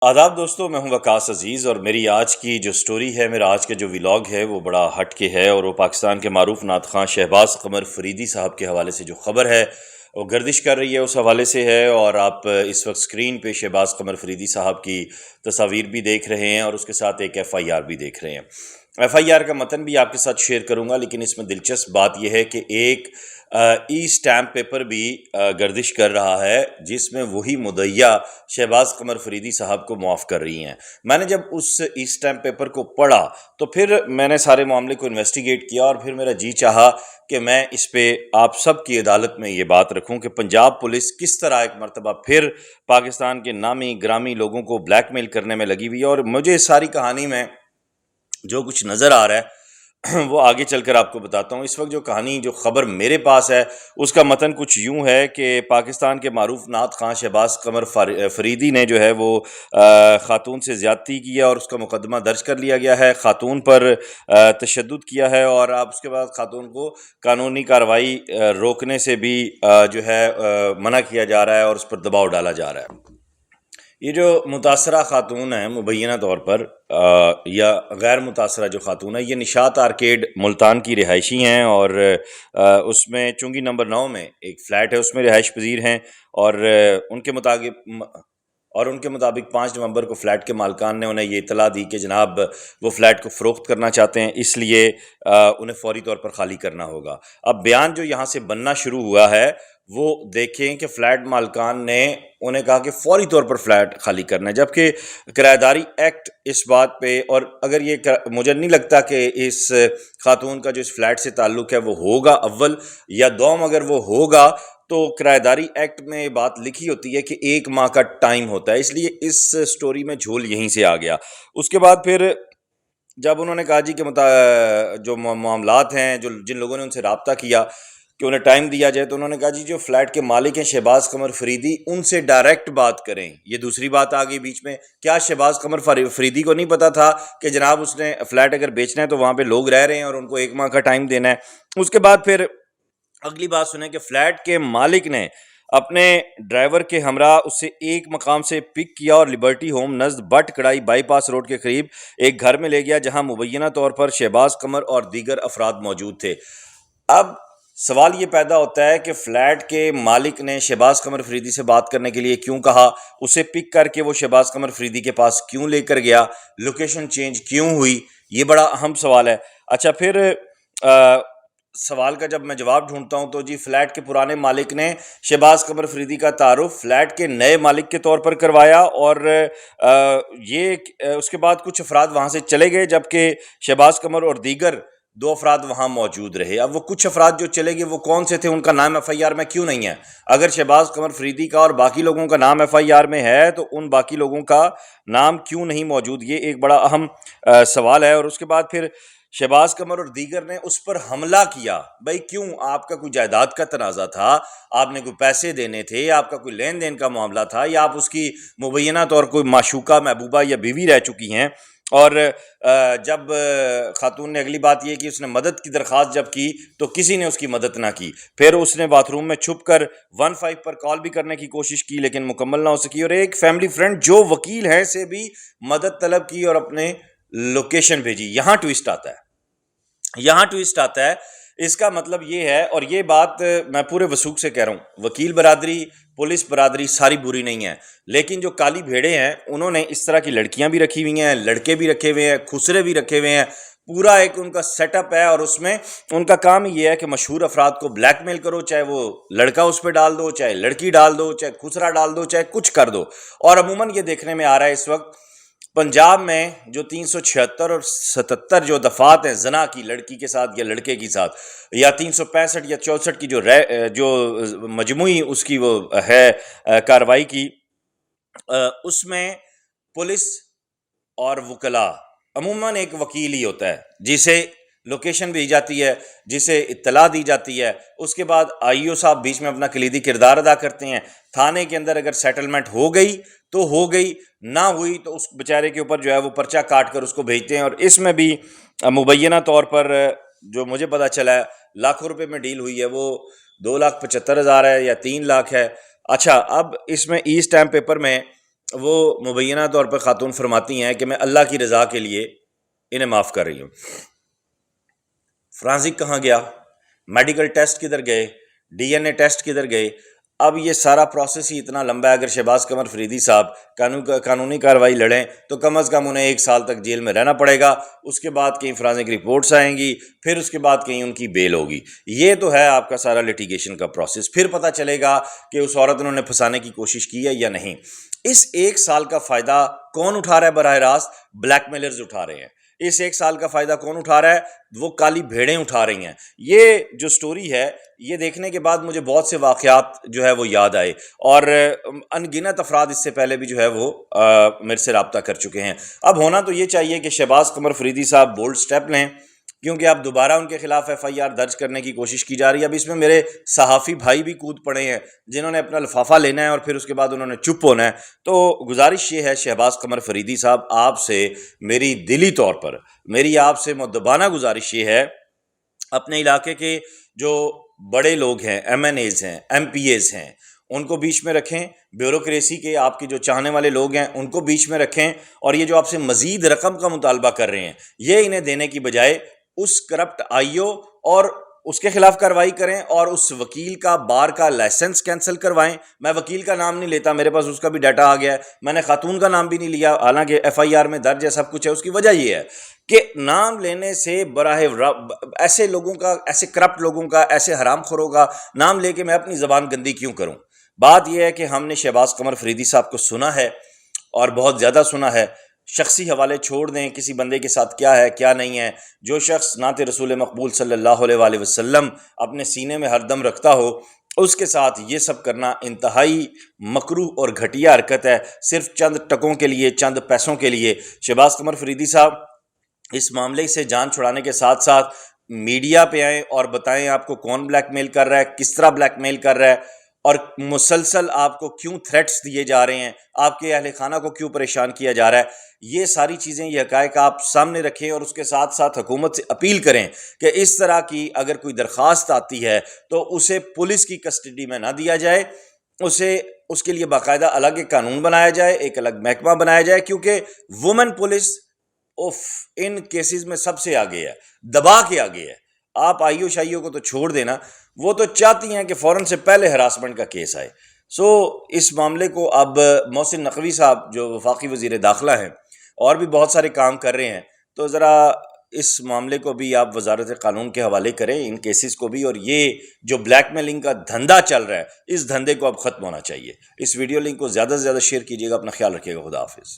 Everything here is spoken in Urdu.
آداب دوستو، میں ہوں وقاص عزیز اور میری آج کی جو سٹوری ہے، میرا آج کا جو ولاگ ہے وہ بڑا ہٹ کے ہے اور وہ پاکستان کے معروف نعت خواں شہباز قمر فریدی صاحب کے حوالے سے جو خبر ہے وہ گردش کر رہی ہے اس حوالے سے ہے۔ اور آپ اس وقت سکرین پہ شہباز قمر فریدی صاحب کی تصاویر بھی دیکھ رہے ہیں اور اس کے ساتھ ایک ایف آئی آر بھی دیکھ رہے ہیں۔ ایف آئی آر کا متن بھی آپ کے ساتھ شیئر کروں گا، لیکن اس میں دلچسپ بات یہ ہے کہ ایک ای سٹیمپ پیپر بھی گردش کر رہا ہے جس میں وہی مدعیہ شہباز قمر فریدی صاحب کو معاف کر رہی ہیں۔ میں نے جب اس ای سٹیمپ پیپر کو پڑھا تو پھر میں نے سارے معاملے کو انویسٹیگیٹ کیا اور پھر میرا جی چاہا کہ میں اس پہ آپ سب کی عدالت میں یہ بات رکھوں کہ پنجاب پولیس کس طرح ایک مرتبہ پھر پاکستان کے نامی گرامی لوگوں کو بلیک میل کرنے میں لگی ہوئی ہے۔ اور مجھے اس ساری کہانی میں جو کچھ نظر آ رہا ہے وہ آگے چل کر آپ کو بتاتا ہوں۔ اس وقت جو کہانی جو خبر میرے پاس ہے اس کا متن کچھ یوں ہے کہ پاکستان کے معروف نعت خواں شہباز قمر فریدی نے جو ہے وہ خاتون سے زیادتی کی ہے اور اس کا مقدمہ درج کر لیا گیا ہے، خاتون پر تشدد کیا ہے اور اب اس کے بعد خاتون کو قانونی کارروائی روکنے سے بھی جو ہے منع کیا جا رہا ہے اور اس پر دباؤ ڈالا جا رہا ہے۔ یہ جو متاثرہ خاتون ہے مبینہ طور پر یا غیر متاثرہ جو خاتون ہے، یہ نشاط آرکیڈ ملتان کی رہائشی ہیں اور اس میں چونگی نمبر 9 میں ایک فلیٹ ہے، اس میں رہائش پذیر ہیں اور ان کے مطابق 5 نومبر کو فلیٹ کے مالکان نے انہیں یہ اطلاع دی کہ جناب وہ فلیٹ کو فروخت کرنا چاہتے ہیں، اس لیے انہیں فوری طور پر خالی کرنا ہوگا۔ اب بیان جو یہاں سے بننا شروع ہوا ہے وہ دیکھیں کہ فلیٹ مالکان نے انہیں کہا کہ فوری طور پر فلیٹ خالی کرنا ہے، جبکہ کرایہ داری ایکٹ اس بات پہ، اور اگر یہ مجھے نہیں لگتا کہ اس خاتون کا جو اس فلیٹ سے تعلق ہے وہ ہوگا اول یا دوم، اگر وہ ہوگا تو کرایہ داری ایکٹ میں بات لکھی ہوتی ہے کہ 1 ماہ کا ٹائم ہوتا ہے، اس لیے اس سٹوری میں جھول یہیں سے آ گیا۔ اس کے بعد پھر جب انہوں نے کہا جی کہ جو معاملات ہیں، جن لوگوں نے ان سے رابطہ کیا کہ انہیں ٹائم دیا جائے، تو انہوں نے کہا جی جو فلیٹ کے مالک ہیں شہباز قمر فریدی، ان سے ڈائریکٹ بات کریں۔ یہ دوسری بات آ گئی بیچ میں، کیا شہباز قمر فریدی کو نہیں پتا تھا کہ جناب اس نے فلیٹ اگر بیچنا ہے تو وہاں پہ لوگ رہ رہے ہیں اور ان کو 1 ماہ کا ٹائم دینا ہے۔ اس کے بعد پھر اگلی بات سنیں کہ فلیٹ کے مالک نے اپنے ڈرائیور کے ہمراہ اسے ایک مقام سے پک کیا اور لبرٹی ہوم نزد Butt Karahi bypass road کے قریب ایک گھر میں لے گیا جہاں مبینہ طور پر شہباز قمر اور دیگر افراد موجود تھے۔ اب سوال یہ پیدا ہوتا ہے کہ فلیٹ کے مالک نے شہباز قمر فریدی سے بات کرنے کے لیے کیوں کہا، اسے پک کر کے وہ شہباز قمر فریدی کے پاس کیوں لے کر گیا، لوکیشن چینج کیوں ہوئی، یہ بڑا اہم سوال ہے۔ اچھا، پھر سوال کا جب میں جواب ڈھونڈتا ہوں تو جی فلیٹ کے پرانے مالک نے شہباز قمر فریدی کا تعارف فلیٹ کے نئے مالک کے طور پر کروایا اور یہ اس کے بعد کچھ افراد وہاں سے چلے گئے جبکہ شہباز قمر اور دیگر 2 افراد وہاں موجود رہے۔ اب وہ کچھ افراد جو چلے گئے وہ کون سے تھے، ان کا نام ایف آئی آر میں کیوں نہیں ہے؟ اگر شہباز قمر فریدی کا اور باقی لوگوں کا نام ایف آئی آر میں ہے تو ان باقی لوگوں کا نام کیوں نہیں موجود، یہ ایک بڑا اہم سوال ہے۔ اور اس کے بعد پھر شہباز قمر اور دیگر نے اس پر حملہ کیا۔ بھائی کیوں؟ آپ کا کوئی جائیداد کا تنازع تھا، آپ نے کوئی پیسے دینے تھے، آپ کا کوئی لین دین کا معاملہ تھا، یا آپ اس کی مبینہ طور کوئی معشوقہ محبوبہ یا بیوی رہ چکی ہیں۔ اور جب خاتون نے اگلی بات یہ کہ اس نے مدد کی درخواست جب کی تو کسی نے اس کی مدد نہ کی، پھر اس نے باتھ روم میں چھپ کر 15 پر کال بھی کرنے کی کوشش کی لیکن مکمل نہ ہو سکی، اور ایک فیملی فرینڈ جو وکیل ہیں سے بھی مدد طلب کی اور اپنے لوکیشن بھیجی۔ یہاں ٹویسٹ آتا ہے۔ اس کا مطلب یہ ہے، اور یہ بات میں پورے وثوق سے کہہ رہا ہوں، وکیل برادری، پولیس برادری ساری بری نہیں ہے، لیکن جو کالی بھیڑیں ہیں انہوں نے اس طرح کی لڑکیاں بھی رکھی ہوئی ہیں، لڑکے بھی رکھے ہوئے ہیں، خسرے بھی رکھے ہوئے ہیں، پورا ایک ان کا سیٹ اپ ہے، اور اس میں ان کا کام یہ ہے کہ مشہور افراد کو بلیک میل کرو، چاہے وہ لڑکا اس پہ ڈال دو، چاہے لڑکی ڈال دو، چاہے خسرا ڈال دو، چاہے کچھ کر دو۔ اور عموماً یہ دیکھنے میں آ رہا ہے اس وقت پنجاب میں جو 376 اور 77 جو دفعات ہیں زنا کی لڑکی کے ساتھ یا لڑکے کے ساتھ، یا 365 یا 64 کی جو مجموعی اس کی وہ ہے کارروائی کی، اس میں پولیس اور وکلاء عموماً ایک وکیل ہی ہوتا ہے جسے لوکیشن بھیجی جاتی ہے، جسے اطلاع دی جاتی ہے، اس کے بعد آئی او صاحب بیچ میں اپنا کلیدی کردار ادا کرتے ہیں۔ تھانے کے اندر اگر سیٹلمنٹ ہو گئی تو ہو گئی، نہ ہوئی تو اس بیچارے کے اوپر جو ہے وہ پرچہ کاٹ کر اس کو بھیجتے ہیں۔ اور اس میں بھی مبینہ طور پر جو مجھے پتا چلا ہے لاکھوں روپے میں ڈیل ہوئی ہے، وہ 2,75,000 ہے یا 3 لاکھ ہے۔ اچھا، اب اس میں ای سٹیمپ پیپر میں وہ مبینہ طور پر خاتون فرماتی ہیں کہ میں اللہ کی رضا کے لیے انہیں معاف کر رہی ہوں۔ فرانزک کہاں گیا، میڈیکل ٹیسٹ کدھر گئے، ڈی این اے ٹیسٹ کدھر گئے؟ اب یہ سارا پروسیس ہی اتنا لمبا ہے۔ اگر شہباز قمر فریدی صاحب قانونی کارروائی لڑیں تو کم از کم انہیں 1 سال تک جیل میں رہنا پڑے گا، اس کے بعد کہیں فرانزک رپورٹس آئیں گی، پھر اس کے بعد کہیں ان کی بیل ہوگی۔ یہ تو ہے آپ کا سارا لٹیگیشن کا پروسیس، پھر پتہ چلے گا کہ اس عورت نے پھنسانے کی کوشش کی ہے یا نہیں۔ اس 1 سال کا فائدہ کون اٹھا رہا ہے؟ براہ راست بلیک میلرز اٹھا رہے ہیں۔ اس 1 سال کا فائدہ کون اٹھا رہا ہے؟ وہ کالی بھیڑیں اٹھا رہی ہیں۔ یہ جو سٹوری ہے یہ دیکھنے کے بعد مجھے بہت سے واقعات جو ہے وہ یاد آئے، اور ان گنت افراد اس سے پہلے بھی جو ہے وہ میرے سے رابطہ کر چکے ہیں۔ اب ہونا تو یہ چاہیے کہ شہباز قمر فریدی صاحب بولڈ سٹیپ لیں، کیونکہ اب دوبارہ ان کے خلاف ایف آئی آر درج کرنے کی کوشش کی جا رہی ہے۔ اب اس میں میرے صحافی بھائی بھی کود پڑے ہیں جنہوں نے اپنا لفافہ لینا ہے اور پھر اس کے بعد انہوں نے چپ ہونا ہے۔ تو گزارش یہ ہے شہباز قمر فریدی صاحب، آپ سے میری دلی طور پر میری آپ سے مؤدبانہ گزارش یہ ہے، اپنے علاقے کے جو بڑے لوگ ہیں، ایم این ایز ہیں، ایم پی ایز ہیں، ان کو بیچ میں رکھیں، بیوروکریسی کے آپ کے جو چاہنے والے لوگ ہیں ان کو بیچ میں رکھیں، اور یہ جو آپ سے مزید رقم کا مطالبہ کر رہے ہیں یہ انہیں دینے کی بجائے اس کرپٹ آئی او اور اس کے خلاف کارروائی کریں، اور اس وکیل کا بار کا لائسنس کینسل کروائیں۔ میں وکیل کا نام نہیں لیتا، میرے پاس اس کا بھی ڈیٹا آ گیا ہے، میں نے خاتون کا نام بھی نہیں لیا، حالانکہ ایف آئی آر میں درج ہے، سب کچھ ہے۔ اس کی وجہ یہ ہے کہ نام لینے سے ایسے لوگوں کا، ایسے کرپٹ لوگوں کا، ایسے حرام خوروں کا نام لے کے میں اپنی زبان گندی کیوں کروں؟ بات یہ ہے کہ ہم نے شہباز قمر فریدی صاحب کو سنا ہے، اور بہت زیادہ سنا ہے۔ شخصی حوالے چھوڑ دیں، کسی بندے کے ساتھ کیا ہے کیا نہیں ہے۔ جو شخص نعت رسول مقبول صلی اللہ علیہ وآلہ وسلم اپنے سینے میں ہر دم رکھتا ہو، اس کے ساتھ یہ سب کرنا انتہائی مکروہ اور گھٹیا حرکت ہے، صرف چند ٹکوں کے لیے، چند پیسوں کے لیے۔ شہباز قمر فریدی صاحب اس معاملے سے جان چھڑانے کے ساتھ ساتھ میڈیا پہ آئیں اور بتائیں آپ کو کون بلیک میل کر رہا ہے، کس طرح بلیک میل کر رہا ہے، اور مسلسل آپ کو کیوں تھریٹس دیے جا رہے ہیں، آپ کے اہل خانہ کو کیوں پریشان کیا جا رہا ہے۔ یہ ساری چیزیں، یہ حقائق آپ سامنے رکھیں، اور اس کے ساتھ ساتھ حکومت سے اپیل کریں کہ اس طرح کی اگر کوئی درخواست آتی ہے تو اسے پولیس کی کسٹڈی میں نہ دیا جائے، اس کے لیے باقاعدہ الگ ایک قانون بنایا جائے، ایک الگ محکمہ بنایا جائے، کیونکہ وومن پولیس ان کیسز میں سب سے آگے ہے، دبا کے آگے ہے۔ آپ آئیو شائیو کو تو چھوڑ دینا، وہ تو چاہتی ہیں کہ فوراً سے پہلے ہراسمنٹ کا کیس آئے۔ اس معاملے کو اب محسن نقوی صاحب جو وفاقی وزیر داخلہ ہیں اور بھی بہت سارے کام کر رہے ہیں، تو ذرا اس معاملے کو بھی آپ وزارت قانون کے حوالے کریں، ان کیسز کو بھی، اور یہ جو بلیک میلنگ کا دھندا چل رہا ہے اس دھندے کو اب ختم ہونا چاہیے۔ اس ویڈیو لنک کو زیادہ سے زیادہ شیئر کیجیے گا۔ اپنا خیال رکھیے گا۔ خدا حافظ۔